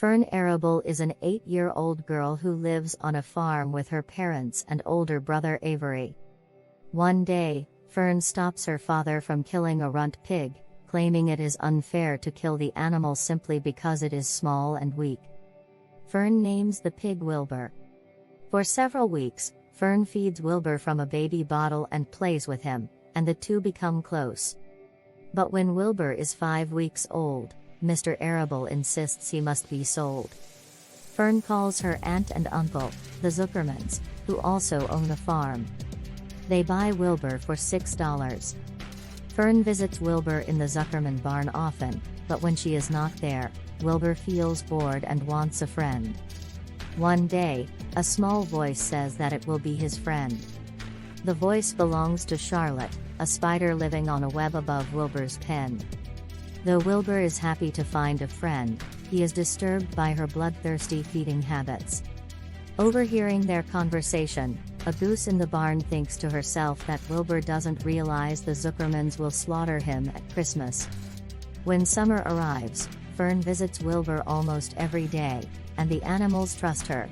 Fern Arable is an 8-year-old girl who lives on a farm with her parents and older brother Avery. One day, Fern stops her father from killing a runt pig, claiming it is unfair to kill the animal simply because it is small and weak. Fern names the pig Wilbur. For several weeks, Fern feeds Wilbur from a baby bottle and plays with him, and the two become close. But when Wilbur is 5 weeks old, Mr. Arable insists he must be sold. Fern calls her aunt and uncle, the Zuckermans, who also own the farm. They buy Wilbur for $6. Fern visits Wilbur in the Zuckerman barn often, but when she is not there, Wilbur feels bored and wants a friend. One day, a small voice says that it will be his friend. The voice belongs to Charlotte, a spider living on a web above Wilbur's pen. Though Wilbur is happy to find a friend, he is disturbed by her bloodthirsty feeding habits. Overhearing their conversation, a goose in the barn thinks to herself that Wilbur doesn't realize the Zuckermans will slaughter him at Christmas. When summer arrives, Fern visits Wilbur almost every day, and the animals trust her.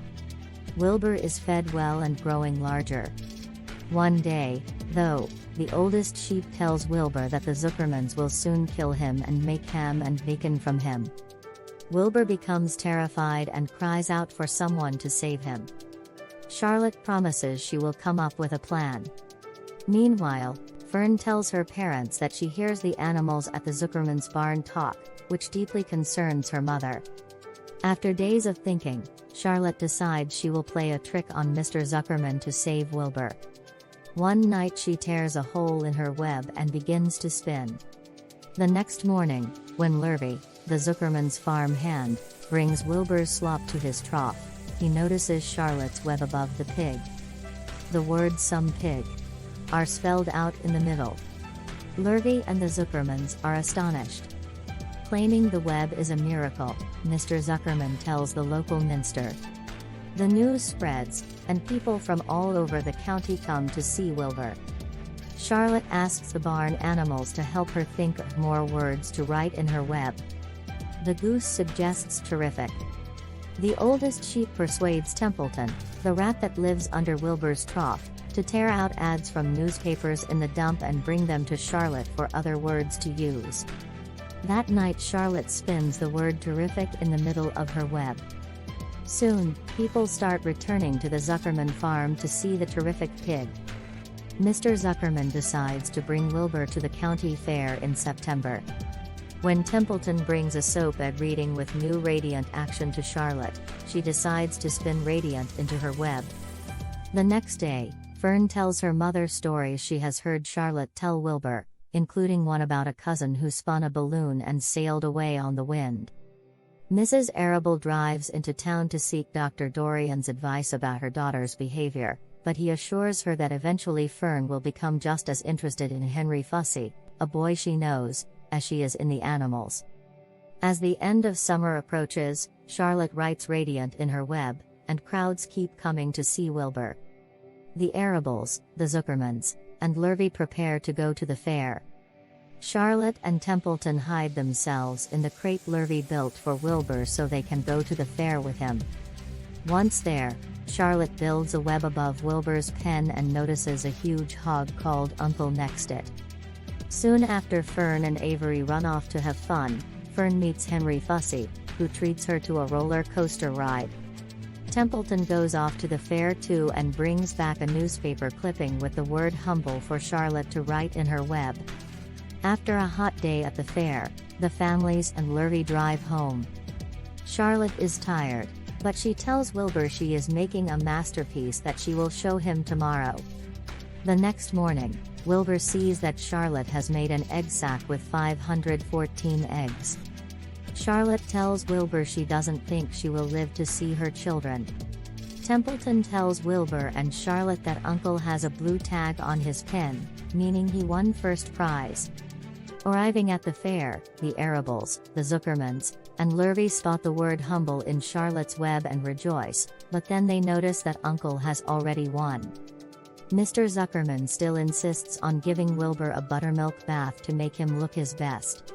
Wilbur is fed well and growing larger. One day, though, the oldest sheep tells Wilbur that the Zuckermans will soon kill him and make ham and bacon from him. Wilbur becomes terrified and cries out for someone to save him. Charlotte promises she will come up with a plan. Meanwhile, Fern tells her parents that she hears the animals at the Zuckermans' barn talk, which deeply concerns her mother. After days of thinking, Charlotte decides she will play a trick on Mr. Zuckerman to save Wilbur. One night she tears a hole in her web and begins to spin. The next morning, when Lurvy, the Zuckerman's farm hand, brings Wilbur's slop to his trough, he notices Charlotte's web above the pig. The words "some pig" are spelled out in the middle. Lurvy and the Zuckermans are astonished. Claiming the web is a miracle, Mr. Zuckerman tells the local minster. The news spreads, and people from all over the county come to see Wilbur. Charlotte asks the barn animals to help her think of more words to write in her web. The goose suggests terrific. The oldest sheep persuades Templeton, the rat that lives under Wilbur's trough, to tear out ads from newspapers in the dump and bring them to Charlotte for other words to use. That night Charlotte spins the word terrific in the middle of her web. Soon, people start returning to the Zuckerman farm to see the terrific pig. Mr. Zuckerman decides to bring Wilbur to the county fair in September. When Templeton brings a soap-ed reading with new Radiant action to Charlotte, she decides to spin Radiant into her web. The next day, Fern tells her mother stories she has heard Charlotte tell Wilbur, including one about a cousin who spun a balloon and sailed away on the wind. Mrs. Arable drives into town to seek Dr. Dorian's advice about her daughter's behavior, but he assures her that eventually Fern will become just as interested in Henry Fussy, a boy she knows, as she is in the animals. As the end of summer approaches, Charlotte writes Radiant in her web, and crowds keep coming to see Wilbur. The Arables, the Zuckermans, and Lurvy prepare to go to the fair. Charlotte and Templeton hide themselves in the crate Lurvy built for Wilbur so they can go to the fair with him. Once there, Charlotte builds a web above Wilbur's pen and notices a huge hog called Uncle next it. Soon after Fern and Avery run off to have fun, Fern meets Henry Fussy, who treats her to a roller coaster ride. Templeton goes off to the fair too and brings back a newspaper clipping with the word humble for Charlotte to write in her web. After a hot day at the fair, the families and Lurvy drive home. Charlotte is tired, but she tells Wilbur she is making a masterpiece that she will show him tomorrow. The next morning, Wilbur sees that Charlotte has made an egg sack with 514 eggs. Charlotte tells Wilbur she doesn't think she will live to see her children. Templeton tells Wilbur and Charlotte that Uncle has a blue tag on his pen, meaning he won first prize. Arriving at the fair, the Arables, the Zuckermans, and Lurvy spot the word humble in Charlotte's web and rejoice, but then they notice that Uncle has already won. Mr. Zuckerman still insists on giving Wilbur a buttermilk bath to make him look his best.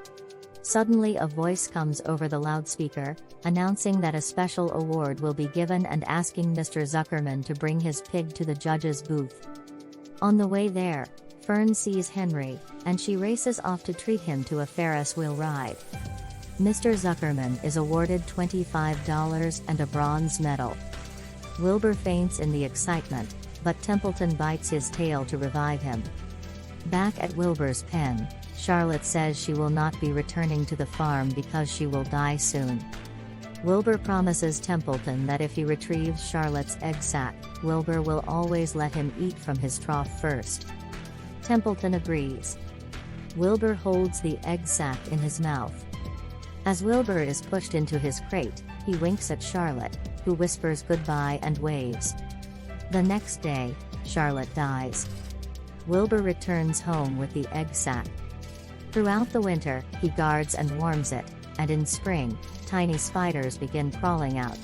Suddenly a voice comes over the loudspeaker, announcing that a special award will be given and asking Mr. Zuckerman to bring his pig to the judge's booth. On the way there, Fern sees Henry, and she races off to treat him to a Ferris wheel ride. Mr. Zuckerman is awarded $25 and a bronze medal. Wilbur faints in the excitement, but Templeton bites his tail to revive him. Back at Wilbur's pen, Charlotte says she will not be returning to the farm because she will die soon. Wilbur promises Templeton that if he retrieves Charlotte's egg sac, Wilbur will always let him eat from his trough first. Templeton agrees. Wilbur holds the egg sac in his mouth. As Wilbur is pushed into his crate, he winks at Charlotte, who whispers goodbye and waves. The next day, Charlotte dies. Wilbur returns home with the egg sac. Throughout the winter, he guards and warms it, and in spring, tiny spiders begin crawling out.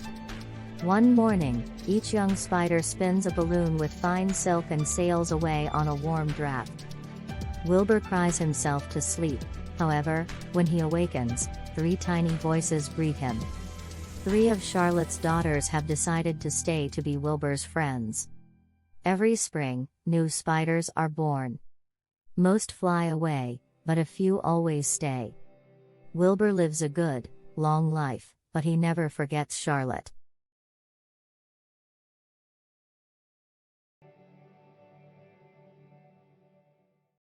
One morning, each young spider spins a balloon with fine silk and sails away on a warm draft. Wilbur cries himself to sleep, however, when he awakens, 3 tiny voices greet him. 3 of Charlotte's daughters have decided to stay to be Wilbur's friends. Every spring, new spiders are born. Most fly away, but a few always stay. Wilbur lives a good, long life, but he never forgets Charlotte.